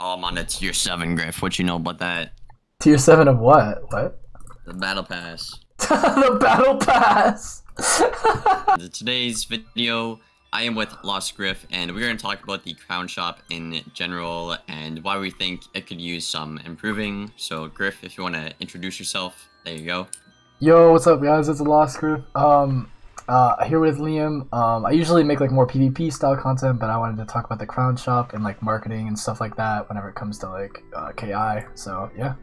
Oh, I'm on a tier 7, Griff. What you know about that? Tier 7 of what? What? The battle pass. The battle pass! In today's video, I am with Lost Griff, and we're going to talk about the crown shop in general and why we think it could use some improving. So, Griff, if you want to introduce yourself, there you go. Yo, what's up guys? It's a Lost Group. Here with Liam. I usually make like more PvP style content, but I wanted to talk about the crown shop and like marketing and stuff like that whenever it comes to like KI. So yeah.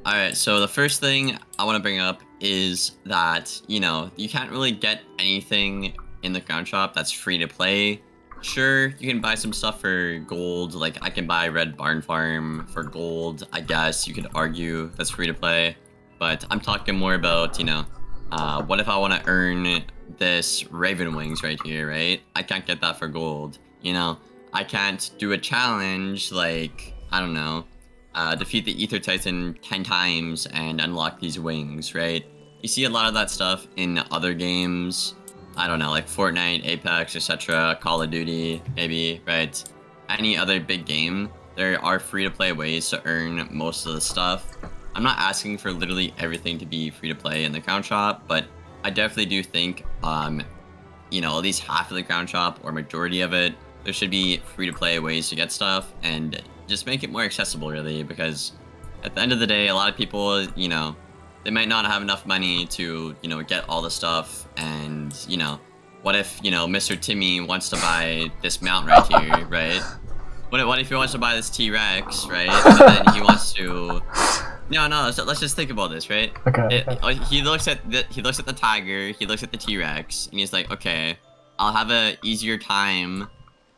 Alright, so the first thing I want to bring up is that, you can't really get anything in the crown shop that's free to play. Sure, you can buy some stuff for gold, like I can buy Red Barn Farm for gold, I guess you could argue that's free to play. But I'm talking more about, what if I want to earn this Raven Wings right here, right? I can't get that for gold, I can't do a challenge like, I don't know, defeat the Ether Titan 10 times and unlock these wings, right? You see a lot of that stuff in other games, I don't know, like Fortnite, Apex, etc., Call of Duty, maybe, right? Any other big game, there are free-to-play ways to earn most of the stuff. I'm not asking for literally everything to be free-to-play in the crown shop, but I definitely do think, at least half of the crown shop, or majority of it, there should be free-to-play ways to get stuff, and just make it more accessible, really, because at the end of the day, a lot of people, they might not have enough money to, get all the stuff, and, what if, Mr. Timmy wants to buy this mount right here, right? What if he wants to buy this T-Rex, right? But then he wants to... No, so let's just think about this, right? Okay. He looks at the tiger, he looks at the T-Rex, and he's like, okay, I'll have a easier time,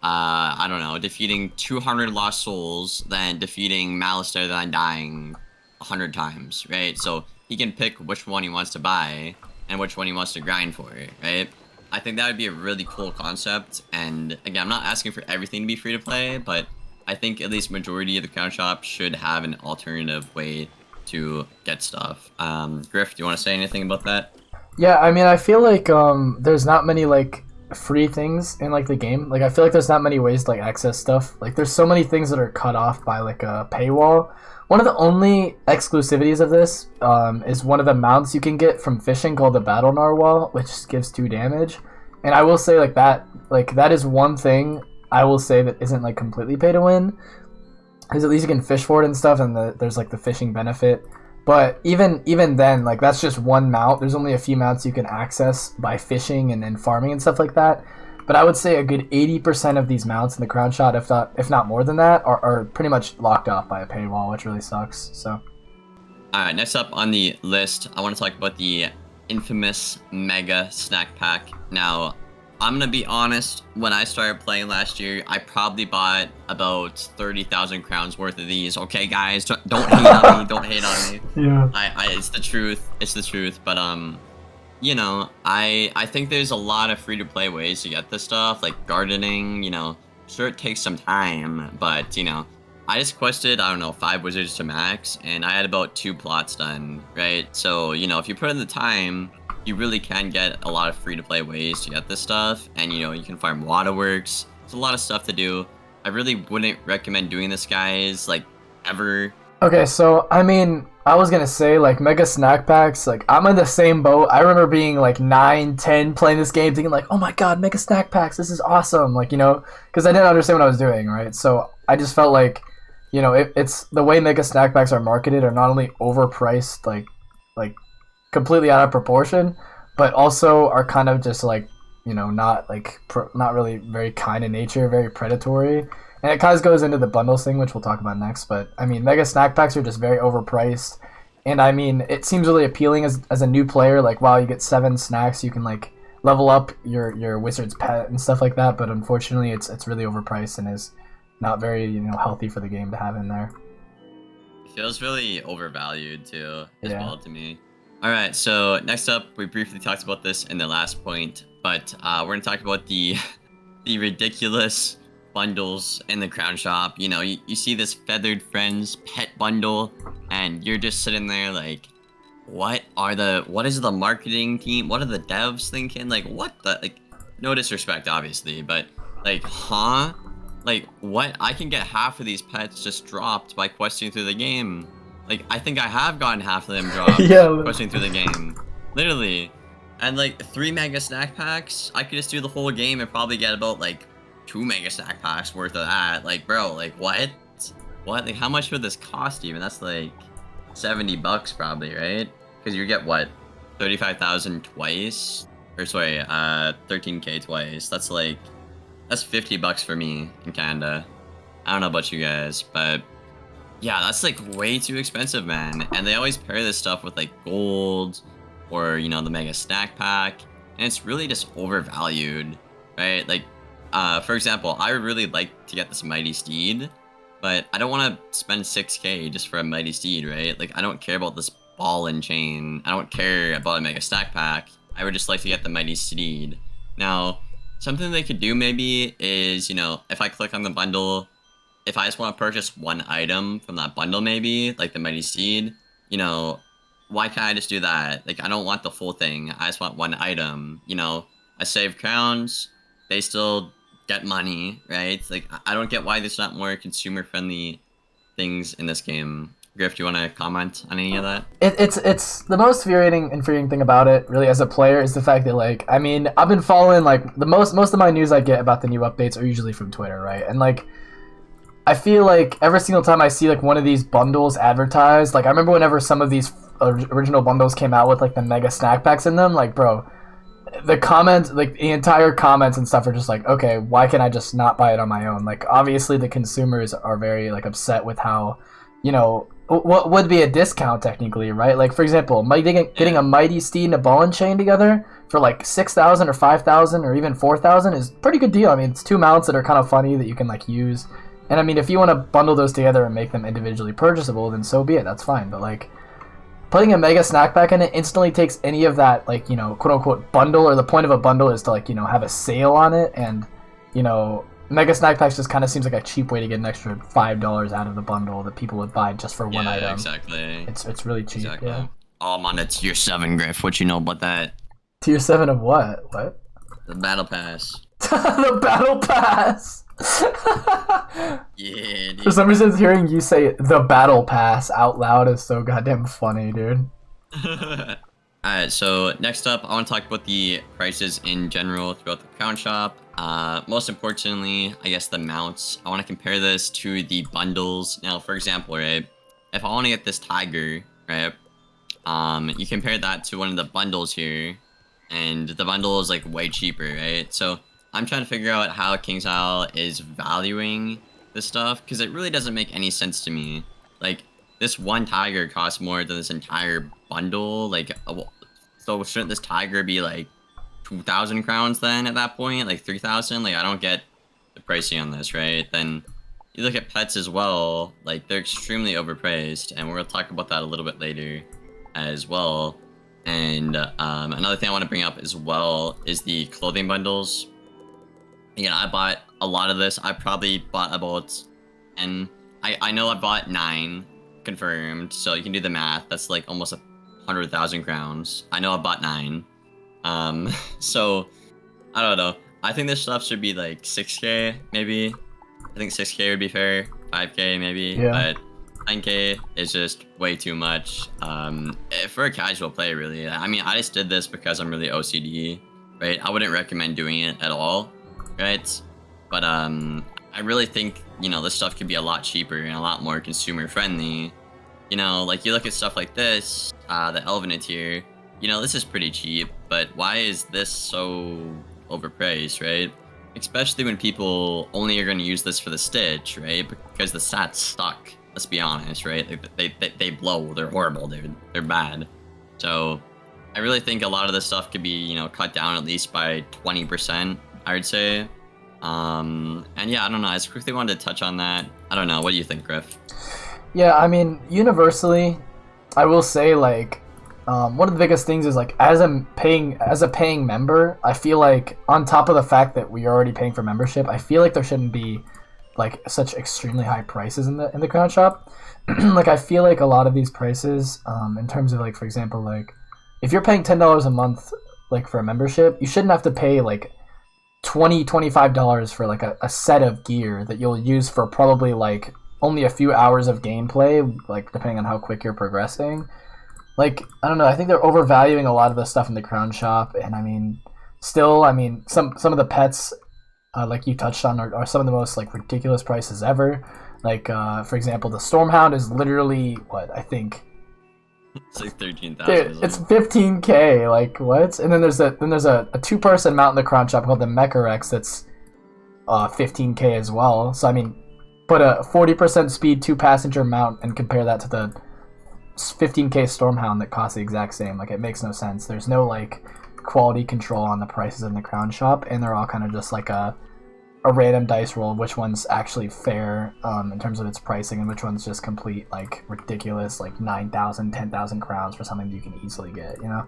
I don't know, defeating 200 lost souls than defeating Malistaire than dying 100 times, right? So he can pick which one he wants to buy and which one he wants to grind for, right? I think that would be a really cool concept, and again, I'm not asking for everything to be free to play, but I think at least majority of the crown shop should have an alternative way to get stuff. Griff, do you want to say anything about that? Yeah, I mean, I feel like there's not many like free things in like the game. Like I feel like there's not many ways to like access stuff. Like there's so many things that are cut off by like a paywall. One of the only exclusivities of this is one of the mounts you can get from fishing called the Battle Narwhal, which gives 2 damage. And I will say that is one thing I will say that isn't like completely pay to win, because at least you can fish for it and stuff, and there's like the fishing benefit. But even then, like that's just one mount. There's only a few mounts you can access by fishing and farming and stuff like that. But I would say a good 80% of these mounts in the crown shot, if not more than that, are pretty much locked off by a paywall, which really sucks. So. Alright, next up on the list, I want to talk about the infamous Mega Snack Pack. Now, I'm gonna be honest, when I started playing last year, I probably bought about 30,000 crowns worth of these. Okay, guys, don't hate on me, don't hate on me. Yeah. It's the truth, but, I think there's a lot of free-to-play ways to get this stuff, like gardening, sure it takes some time, but, I just quested, I don't know, 5 wizards to max, and I had about 2 plots done, right? So, if you put in the time, you really can get a lot of free-to-play ways to get this stuff, and, you can farm waterworks. There's a lot of stuff to do. I really wouldn't recommend doing this, guys, like, ever. Okay, so, I mean, I was gonna say, like, Mega Snack Packs, like, I'm in the same boat. I remember being, like, 9, 10, playing this game, thinking, like, oh my god, Mega Snack Packs, this is awesome, like, because I didn't understand what I was doing, right? So, I just felt like, it's the way Mega Snack Packs are marketed are not only overpriced, like completely out of proportion, but also are kind of just like, not like, not really very kind in nature, very predatory. And it kind of goes into the bundles thing, which we'll talk about next. But I mean, Mega Snack Packs are just very overpriced. And I mean, it seems really appealing as a new player. Like, wow, you get 7 snacks, you can like level up your wizard's pet and stuff like that. But unfortunately, it's really overpriced and is not very, healthy for the game to have in there. It feels really overvalued too, as Yeah. well to me. Alright, so next up, we briefly talked about this in the last point, but we're going to talk about the ridiculous bundles in the crown shop. You see this Feathered Friends pet bundle, and you're just sitting there like, what is the marketing team, what are the devs thinking? Like, what the, like, no disrespect, obviously, but, like, huh? Like, what? I can get half of these pets just dropped by questing through the game. Like, I think I have gotten half of them dropped Yeah. questing through the game. Literally. And, like, 3 mega snack packs, I could just do the whole game and probably get about, like, 2 mega snack packs worth of that. Like, bro, like, what? What? Like, how much would this cost even? That's, like, 70 bucks probably, right? Because you get, what, 35,000 twice? Or, sorry, 13k twice. That's, like... That's 50 bucks for me in Canada. I don't know about you guys, but yeah, that's like way too expensive, man. And they always pair this stuff with like gold or, you know, the mega snack pack. And it's really just overvalued, right? Like, for example, I would really like to get this mighty steed, but I don't want to spend 6k just for a mighty steed, right? Like, I don't care about this ball and chain. I don't care about a mega snack pack. I would just like to get the mighty steed. Now, something they could do maybe is, you know, if I click on the bundle, if I just want to purchase one item from that bundle maybe, like the Mighty Seed, you know, why can't I just do that? Like, I don't want the full thing. I just want one item. You know, I save crowns, they still get money, right? Like, I don't get why there's not more consumer-friendly things in this game. Griff, do you want to comment on any of that? It's the most infuriating thing about it, really, as a player, is the fact that, like, I mean, I've been following, like, the most of my news I get about the new updates are usually from Twitter, right? And, like, I feel like every single time I see, like, one of these bundles advertised, like, I remember whenever some of these original bundles came out with, like, the mega snack packs in them, like, bro, the comments, like, the entire comments and stuff are just like, okay, why can I just not buy it on my own? Like, obviously the consumers are very, like, upset with how, you know, what would be a discount technically, right? Like, for example, getting a mighty steed and a ball and chain together for like 6,000 or 5,000 or even 4,000 is a pretty good deal. I mean, it's 2 mounts that are kind of funny that you can like use. And I mean, if you want to bundle those together and make them individually purchasable, then so be it. That's fine. But like, putting a mega snack pack in it instantly takes any of that, like, you know, quote unquote bundle, or the point of a bundle is to, like, you know, have a sale on it. And, you know, mega snack packs just kind of seems like a cheap way to get an extra $5 out of the bundle that people would buy just for one item. Yeah, exactly. It's really cheap. Exactly. Yeah. Oh, I'm on a tier 7, Griff. What you know about that? Tier 7 of what? What? The battle pass. The battle pass. Yeah, dude. For some reason, hearing you say the battle pass out loud is so goddamn funny, dude. Alright, so next up, I want to talk about the prices in general throughout the crown shop. Most importantly, I guess the mounts. I want to compare this to the bundles. Now, for example, right, if I want to get this tiger, right, you compare that to one of the bundles here, and the bundle is like way cheaper, right? So I'm trying to figure out how KingsIsle is valuing this stuff, because it really doesn't make any sense to me. Like, this one tiger costs more than this entire bundle. Like, so shouldn't this tiger be like 2,000 crowns then at that point? Like 3,000? Like, I don't get the pricing on this, right? Then you look at pets as well, like, they're extremely overpriced, and we're gonna talk about that a little bit later as well. And another thing I want to bring up as well is the clothing bundles. Again, I bought a lot of this. I probably bought about 10. I know I bought 9 confirmed, so you can do the math. That's like almost 100,000 crowns. I know I bought 9. So I don't know. I think this stuff should be like 6k maybe. I think 6k would be fair. 5k maybe. Yeah. But 9k is just way too much for a casual player, really. I mean, I just did this because I'm really OCD, right? I wouldn't recommend doing it at all, right? But I really think, you know, this stuff could be a lot cheaper and a lot more consumer friendly. You know, like, you look at stuff like this, the Elvenit here, you know, this is pretty cheap, but why is this so overpriced, right? Especially when people only are going to use this for the Stitch, right? Because the stats suck, let's be honest, right? Like, they blow, they're horrible, dude. They're bad. So I really think a lot of this stuff could be, you know, cut down at least by 20%, I would say. And yeah, I don't know, I just quickly wanted to touch on that. I don't know, what do you think, Griff? Yeah, I mean, universally, I will say, like, one of the biggest things is, like, as a paying member, I feel like, on top of the fact that we are already paying for membership, I feel like there shouldn't be, like, such extremely high prices in the crown shop. Like, I feel like a lot of these prices, in terms of, like, for example, like, if you're paying $10 a month, like, for a membership, you shouldn't have to pay, like, $25 for like a set of gear that you'll use for probably like only a few hours of gameplay, like depending on how quick you're progressing. Like, I don't know, I think they're overvaluing a lot of the stuff in the crown shop, and I mean, still, I mean, some of the pets, like you touched on, are some of the most like ridiculous prices ever. Like, for example, the Stormhound is literally what I think. It's like 13,000. It's 15K. Like what? And then there's a 2-person mount in the crown shop called the Mecharex that's 15K as well. So I mean, put a 40% speed 2-passenger mount and compare that to the 15K Stormhound that costs the exact same. Like, it makes no sense. There's no like quality control on the prices in the crown shop, and they're all kind of just like a random dice roll of which one's actually fair in terms of its pricing and which one's just complete like ridiculous, like 9,000, 10,000 crowns for something you can easily get, you know?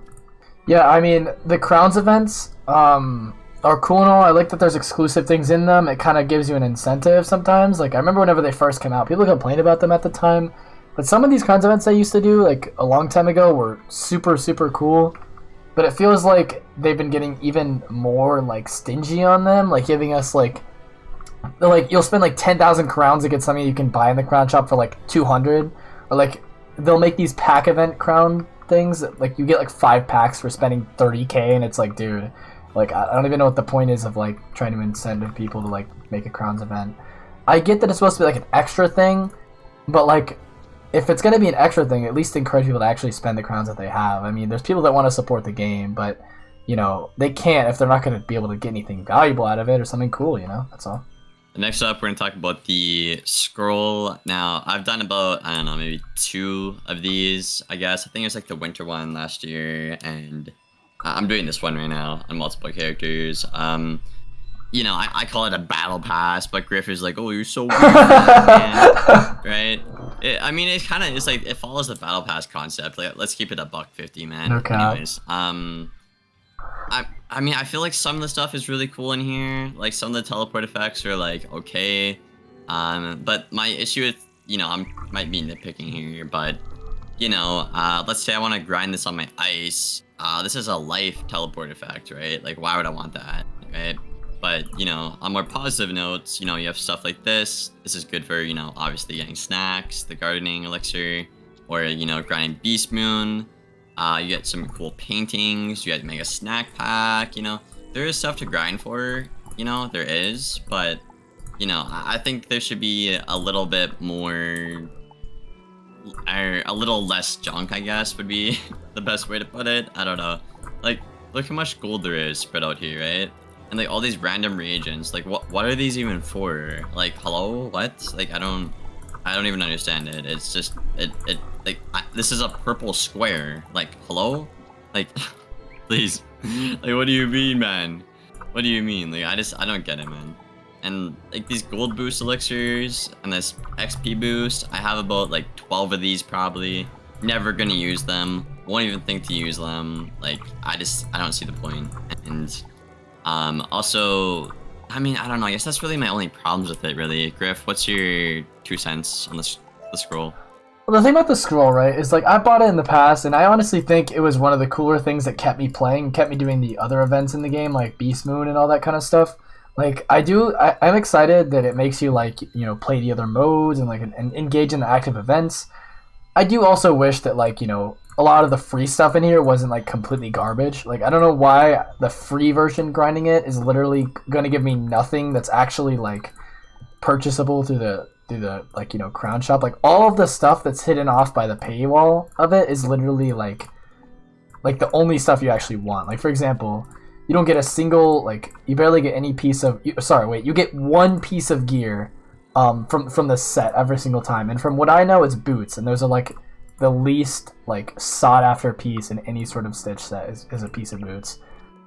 Yeah, I mean, the crowns events are cool and all. I like that there's exclusive things in them. It kind of gives you an incentive sometimes. Like, I remember whenever they first came out, people complained about them at the time, but some of these crowns events I used to do like a long time ago were super, super cool. But it feels like they've been getting even more like stingy on them, like giving us like you'll spend like 10,000 crowns to get something you can buy in the crown shop for like 200, or like they'll make these pack event crown things that, like, you get like 5 packs for spending 30K, and it's like, dude, like, I don't even know what the point is of like trying to incentive people to like make a crowns event. I get that it's supposed to be like an extra thing, but like, if it's going to be an extra thing, at least encourage people to actually spend the crowns that they have. I mean, there's people that want to support the game, but you know, they can't if they're not going to be able to get anything valuable out of it or something cool, you know? That's all. Next up, we're going to talk about the scroll. Now, I've done about, I don't know, maybe 2 of these, I guess. I think it was like the winter one last year, and I'm doing this one right now on multiple characters. You know, I call it a battle pass, but Griff is like, oh, you're so weird, man. Right? I mean, it kind of is like, it follows the battle pass concept. Like, let's keep it a $150, man. Okay. Anyways, I mean, I feel like some of the stuff is really cool in here. Like, some of the teleport effects are, like, okay. But my issue with, you know, I might be nitpicking here, but, you know, let's say I want to grind this on my ice. This is a life teleport effect, right? Like, why would I want that, right? But, you know, on more positive notes, you know, you have stuff like this. This is good for, you know, obviously getting snacks, the gardening elixir, or, you know, grinding Beast Moon. You get some cool paintings, you get Mega Snack Pack, you know. There is stuff to grind for, you know, there is, but, you know, I think there should be a little bit more, or a little less junk, I guess, would be the best way to put it. I don't know. Like, look how much gold there is spread out here, right? And, like, all these random reagents, like, what are these even for? Like, hello? What? Like, I don't even understand it. It's just, this is a purple square. Like, hello? Like, please. Like, what do you mean, man? What do you mean? Like, I don't get it, man. And, like, these gold boost elixirs and this XP boost, I have about, like, 12 of these probably. Never gonna use them. Won't even think to use them. Like, I don't see the point. And, also, I mean, I don't know. I guess that's really my only problems with it, really. Griff, what's your 2 cents on the scroll? Well, the thing about the scroll, right, is like I bought it in the past, and I honestly think it was one of the cooler things that kept me playing, kept me doing the other events in the game, like Beast Moon and all that kind of stuff. Like, I'm excited that it makes you, like, you know, play the other modes and like and engage in the active events. I do also wish that, like, you know, a lot of the free stuff in here wasn't like completely garbage. Like, I don't know why the free version grinding it is literally going to give me nothing that's actually like purchasable through the like, you know, crown shop. Like, all of the stuff that's hidden off by the paywall of it is literally like the only stuff you actually want. Like, for example, you don't get a single, like, you barely get any piece of, you get 1 piece of gear from the set every single time, and from what I know, it's boots, and those are like the least like sought after piece in any sort of Stitch set is a piece of boots.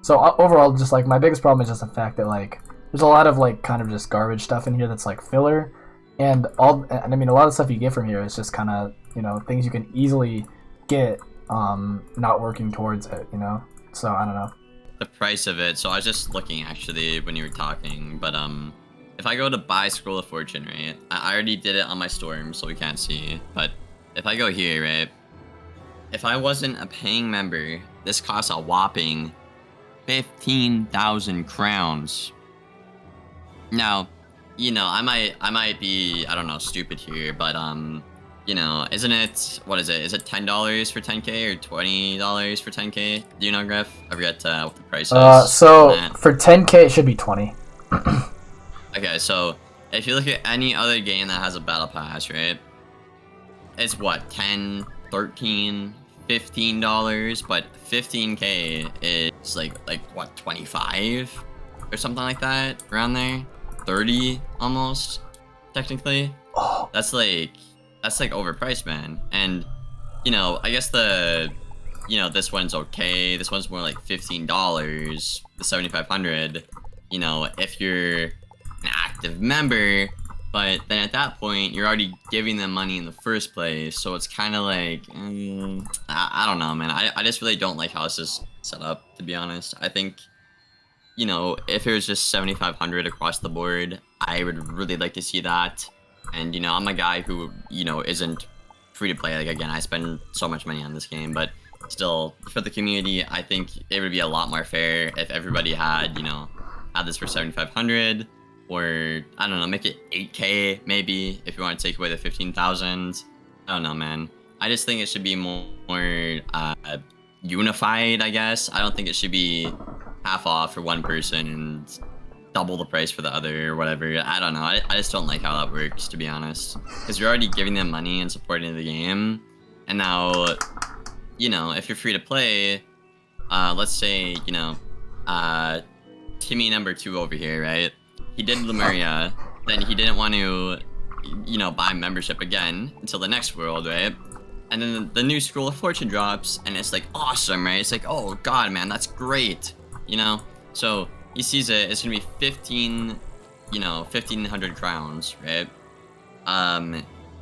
So overall, just like my biggest problem is just the fact that like there's a lot of like kind of just garbage stuff in here that's like filler, and I mean, a lot of stuff you get from here is just kind of, you know, things you can easily get not working towards it, you know. So I don't know. The price of it. So I was just looking actually when you were talking, but if I go to buy Scroll of Fortune, right? I already did it on my Storm, so we can't see, but if I go here, right, if I wasn't a paying member, this costs a whopping 15,000 crowns. Now, I might be, I don't know, stupid here, but isn't it, what is it? Is it $10 for 10K or $20 for 10K? Do you know, Griff? I forget what the price is. So for 10K it should be 20. Okay, so if you look at any other game that has a battle pass, right? It's what, 10, 13, $15, but 15K is like what, 25 or something like that, around there. 30 almost, technically. That's like overpriced, man. And I guess this one's okay. This one's more like $15, the 7,500. If you're an active member, but then at that point you're already giving them money in the first place, so it's kind of like I don't know, man. I just really don't like how this is set up, to be honest. I think if it was just 7,500 across the board, I would really like to see that. And I'm a guy who isn't free to play. Like, again, I spend so much money on this game, but still, for the community, I think it would be a lot more fair if everybody had had this for 7,500. Or, I don't know, make it 8K, maybe, if you want to take away the 15,000. I don't know, man. I just think it should be more unified, I guess. I don't think it should be half off for one person and double the price for the other or whatever. I don't know. I just don't like how that works, to be honest. Because you're already giving them money and supporting the game. And now, if you're free to play, let's say, Timmy number 2 over here, right? He did Lemuria, then he didn't want to, buy membership again until the next world, right? And then the new Scroll of Fortune drops, and it's like awesome, right? It's like, oh god, man, that's great, So he sees it. It's gonna be 1,500 crowns, right?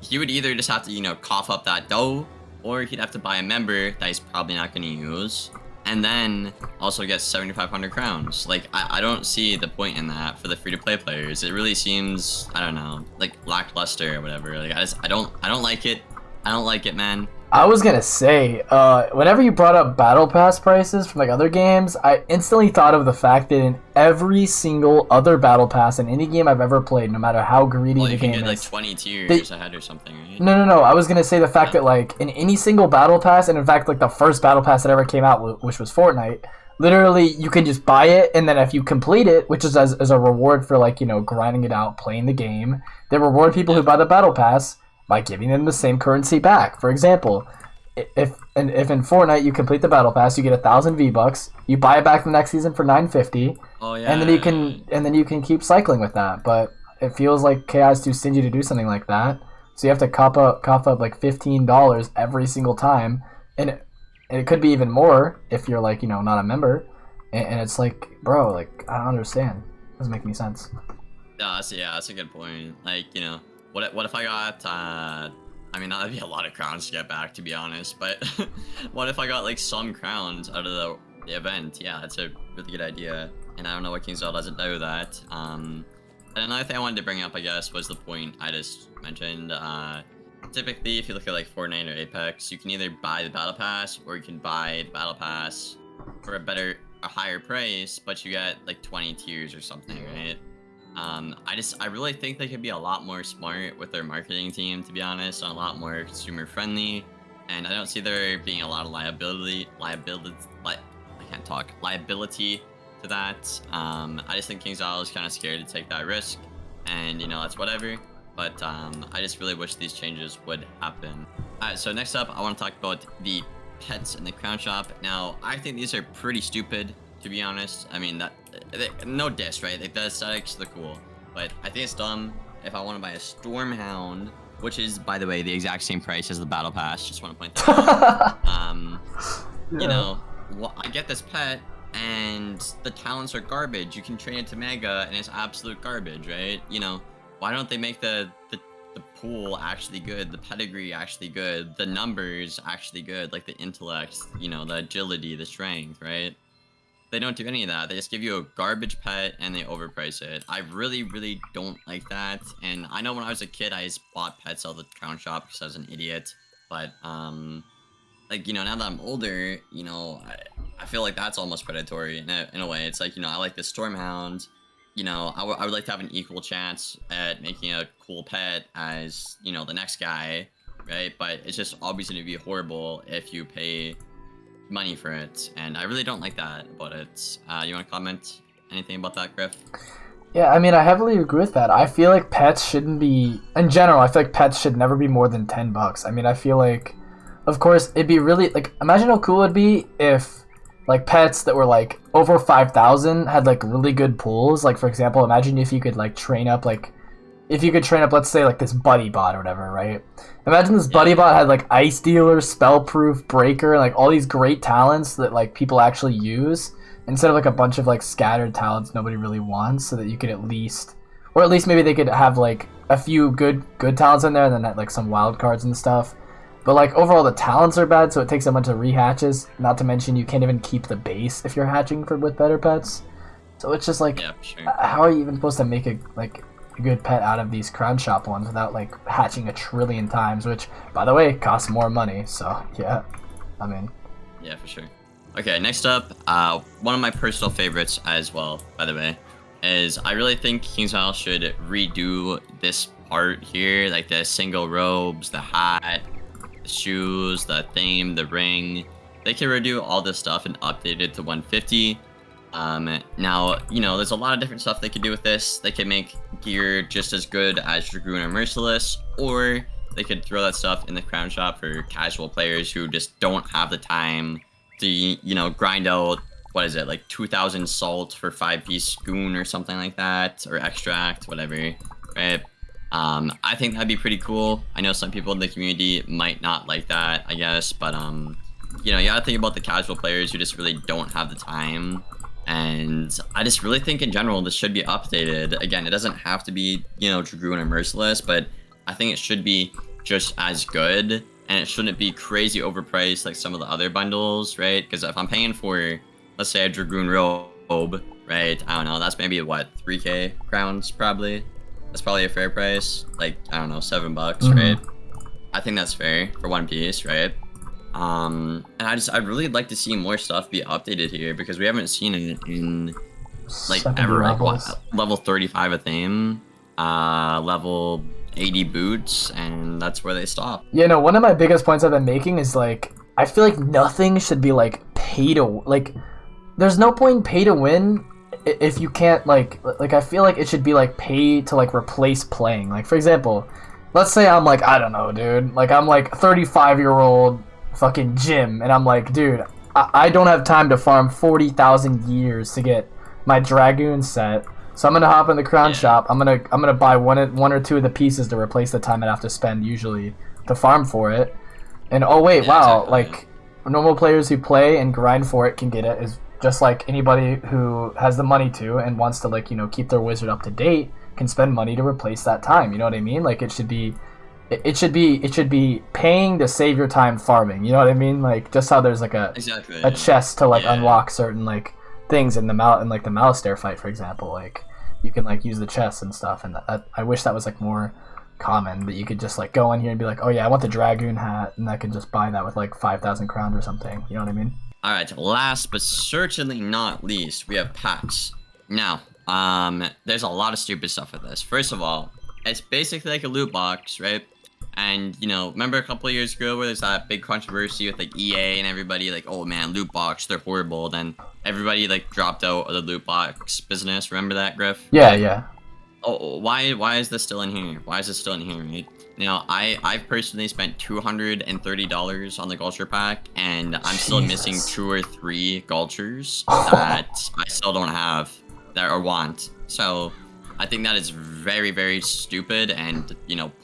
He would either just have to, cough up that dough, or he'd have to buy a member that he's probably not gonna use, and then also get 7,500 crowns. Like, I don't see the point in that for the free-to-play players. It really seems, I don't know, like lackluster or whatever. Like, I don't like it. I don't like it, man. I was gonna say, whenever you brought up battle pass prices from like other games, I instantly thought of the fact that in every single other battle pass in any game I've ever played, no matter how greedy the game is, you get like 20 tiers ahead or something, right? No. I was gonna say the fact that like in any single battle pass, and in fact like the first battle pass that ever came out, which was Fortnite, literally you can just buy it, and then if you complete it, which is as a reward for like grinding it out, playing the game, they reward people who buy the battle pass by giving them the same currency back. For example, if in Fortnite you complete the battle pass, you get 1,000 V-Bucks. You buy it back the next season for 950. Oh yeah. And then you can keep cycling with that. But it feels like KI is too stingy to do something like that. So you have to cough up like $15 every single time, and it could be even more if you're like not a member. And it's like, bro, like I don't understand. It doesn't make any sense. That's a good point. Like what if I got I mean, that'd be a lot of crowns to get back, to be honest, but what if I got like some crowns out of the event? Yeah, that's a really good idea, and I don't know what KingsIsle doesn't do that. And another thing I wanted to bring up, I guess, was the point I just mentioned. Typically, if you look at like Fortnite or Apex, you can either buy the battle pass, or you can buy the battle pass for a higher price, but you get like 20 tiers or something, right? I really think they could be a lot more smart with their marketing team, to be honest, and a lot more consumer friendly. And I don't see there being a lot of liability to that. I just think KingsIsle is kind of scared to take that risk, and that's whatever. But I just really wish these changes would happen. Alright, so next up, I want to talk about the pets in the crown shop. Now, I think these are pretty stupid, to be honest. I mean, no diss, right? Like, the aesthetics look cool, but I think it's dumb. If I want to buy a Stormhound, which is, by the way, the exact same price as the battle pass, just want to point that out. I get this pet, and the talents are garbage. You can train it to Mega, and it's absolute garbage, right? Why don't they make the pool actually good, the pedigree actually good, the numbers actually good, like the intellect, the agility, the strength, right? They don't do any of that. They just give you a garbage pet and they overprice it. I really, really don't like that. And I know when I was a kid, I just bought pets out of the crown shop because I was an idiot. But like, now that I'm older, I feel like that's almost predatory in a way. It's like, I like the Stormhound. I would like to have an equal chance at making a cool pet as, the next guy, right? But it's just always going to be horrible if you pay money for it, and I really don't like that about it. You want to comment anything about that, Griff? Yeah, I mean, I heavily agree with that. I feel like pets shouldn't be, in general, I feel like pets should never be more than $10. I mean, I feel like, of course, it'd be really, like, imagine how cool it'd be if, like, pets that were, like, over 5,000 had, like, really good pools. Like, for example, imagine if you could, like, train up, let's say, like, this buddy bot or whatever, right? Imagine this buddy bot had, like, Ice Dealer, Spellproof, Breaker, and, like, all these great talents that, like, people actually use, instead of, like, a bunch of, like, scattered talents nobody really wants, so that you could at least maybe they could have, like, a few good talents in there, and then, like, some wild cards and stuff. But, like, overall the talents are bad, so it takes a bunch of rehatches, not to mention you can't even keep the base if you're hatching with better pets. So it's just, like, how are you even supposed to make a good pet out of these crown shop ones without, like, hatching a trillion times, which, by the way, costs more money, so, yeah, I mean. Yeah, for sure. Okay, next up, one of my personal favorites as well, by the way, is I really think Kingsmile should redo this part here, like the single robes, the hat, the shoes, the theme, the ring. They can redo all this stuff and update it to 150. Now, there's a lot of different stuff they could do with this. They could make gear just as good as Dragoon or Merciless, or they could throw that stuff in the crown shop for casual players who just don't have the time to, grind out, what is it, like 2,000 salt for 5-piece goon or something like that, or extract, whatever, right? I think that'd be pretty cool. I know some people in the community might not like that, I guess, but, you gotta think about the casual players who just really don't have the time. And I just really think in general this should be updated. Again, it doesn't have to be, Dragoon or Merciless, but I think it should be just as good, and it shouldn't be crazy overpriced like some of the other bundles, right? Because if I'm paying for, let's say, a Dragoon robe, right? I don't know, that's maybe what, 3k crowns probably. That's probably a fair price, like, I don't know, $7, right? I think that's fair for one piece, right? And I'd really like to see more stuff be updated here, because we haven't seen it in, like, ever. Like, what, level 35 a theme, level 80 boots, and that's where they stop. Yeah, no, one of my biggest points I've been making is, like, I feel like nothing should be, like, pay to, like, there's no point in pay to win if you can't, like, I feel like it should be, like, pay to, like, replace playing. Like, for example, let's say I'm, like, I don't know, dude, like, I'm, like, 35-year-old fucking Jim, and I'm like, dude, I don't have time to farm 40,000 years to get my Dragoon set, so I'm gonna hop in the crown shop. I'm gonna buy one or two of the pieces to replace the time I'd have to spend usually to farm for it. And oh wait, wow, exactly. Like, normal players who play and grind for it can get it, is just like anybody who has the money to and wants to, like, keep their wizard up to date can spend money to replace that time. You know what I mean? Like, it should be paying to save your time farming. You know what I mean? Like, just how there's like a chest to, like, unlock certain, like, things in the like the Malistaire fight, for example. Like, you can, like, use the chests and stuff, and I wish that was, like, more common, that you could just, like, go in here and be like, oh yeah, I want the Dragoon hat, and I can just buy that with, like, 5,000 crowns or something. You know what I mean? All right, last but certainly not least, we have packs. Now, there's a lot of stupid stuff with this. First of all, it's basically like a loot box, right? And, remember a couple of years ago where there's that big controversy with, like, EA and everybody, like, oh man, loot box, they're horrible. Then everybody, like, dropped out of the loot box business. Remember that, Griff? Yeah, yeah. Oh, why is this still in here? Why is this still in here, right? Now, I've personally spent $230 on the Gulcher pack, and I'm still missing 2 or 3 Gulchers that I still don't have or want. So I think that is very, very stupid and,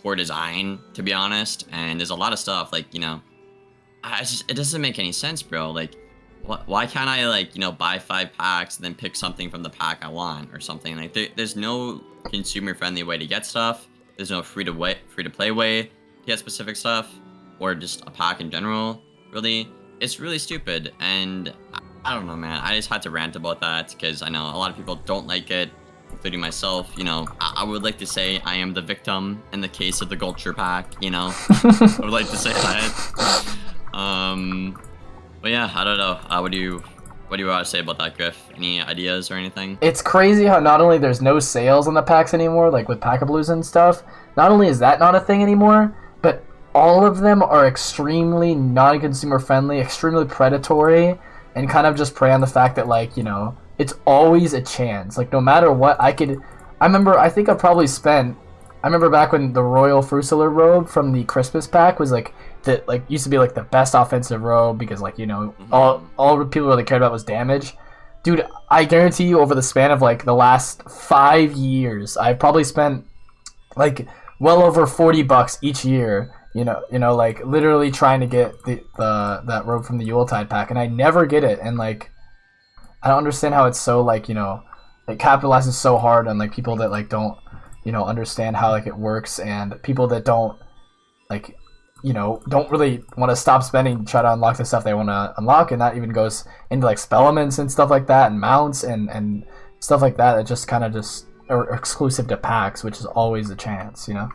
poor design, to be honest. And there's a lot of stuff, like, it doesn't make any sense, bro. Like, why can't I, like, buy 5 packs and then pick something from the pack I want or something? Like, there's no consumer-friendly way to get stuff. There's no free-to-play way to get specific stuff, or just a pack in general, really. It's really stupid, and I don't know, man. I just had to rant about that, because I know a lot of people don't like it, including myself. I would like to say I am the victim in the case of the Gulcher pack, I would like to say that. But yeah, I don't know. What do you want to say about that, Griff? Any ideas or anything? It's crazy how not only there's no sales on the packs anymore, like with Pack-a-Blues and stuff, not only is that not a thing anymore, but all of them are extremely non-consumer friendly, extremely predatory, and kind of just prey on the fact that, like, you know, it's always a chance. Like, no matter what, I remember back when the Royal Fruitseller robe from the Christmas pack was used to be like the best offensive robe because, like, you know, all people really cared about was damage. Dude, I guarantee you over the span of like the last 5 years, I've probably spent like well over $40 each year, you know, like literally trying to get that robe from the Yuletide pack, and I never get it. And like, I don't understand how it's so, like, you know, it capitalizes so hard on like people that like don't, you know, understand how like it works, and people that don't, like, you know, don't really want to stop spending to try to unlock the stuff they want to unlock. And that even goes into like spell elements and stuff like that, and mounts and stuff like that just kind of just are exclusive to packs, which is always a chance, you know.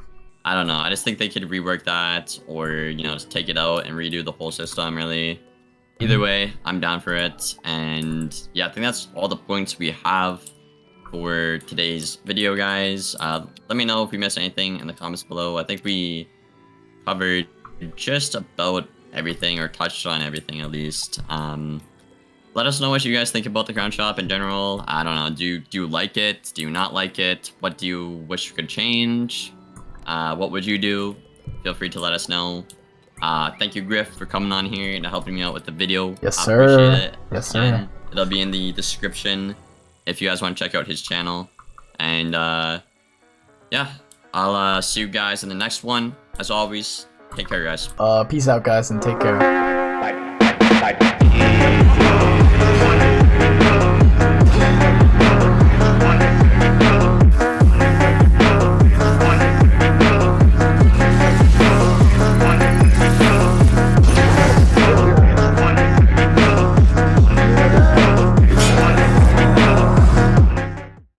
I don't know. I just think they could rework that, or, you know, just take it out and redo the whole system, really. Either way, I'm down for it. And yeah, I think that's all the points we have for today's video, guys. Let me know if we missed anything in the comments below. I think we covered just about everything, or touched on everything at least. Let us know what you guys think about the crown shop in general. I don't know. Do you like it? Do you not like it? What do you wish you could change? What would you do? Feel free to let us know. Thank you, Griff, for coming on here and helping me out with the video. Yes, I sir. appreciate it. Yes, sir. Again, it'll be in the description if you guys want to check out his channel. And yeah, I'll see you guys in the next one. As always, take care, guys. Peace out, guys, and take care. Bye.